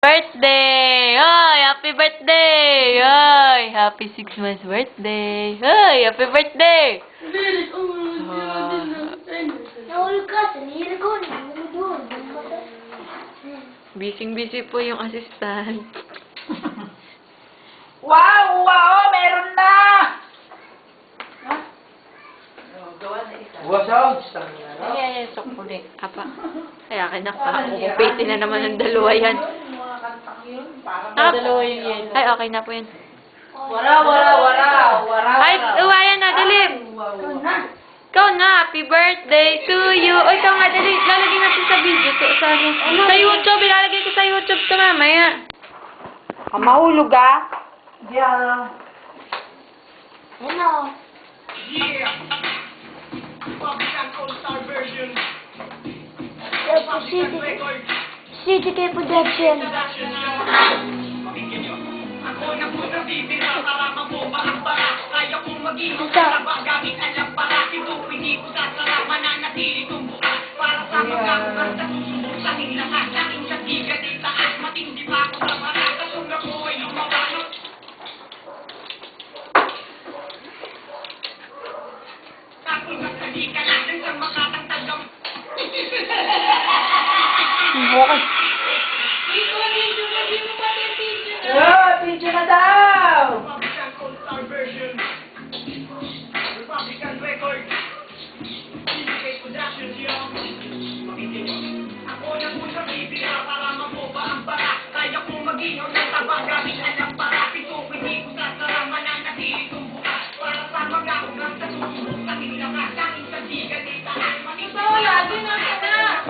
Birthday! Hoy! Happy birthday! Hoy! Happy 6 months birthday! Hoy! Happy birthday! Nahulog ka, sanira ko. Busy po yung assistant. Wow! Wow! Meron na! Wasag! Ay, chocolate. Apa. Kaya kinakpa. Kukupitin na naman ng dalawa yan. Mga kantang yun. Parang Dalawa yun yan. Ay, okay na po yan. Wara! Ay, uwayan na, dalip. Ikaw na, happy birthday to you. O, ikaw nga, dali. Lalagyan natin sa video. Sa YouTube, ilalagay ko sa YouTube to mamaya. Mahulog ah! Yeah. Ano? CDK Production. Okay. Yeah! Picture na daw!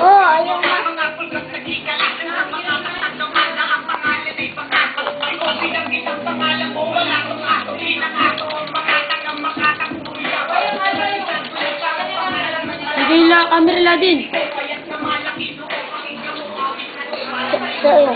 Oh, ayaw na. Lagay lang, camera din. Sa iyo,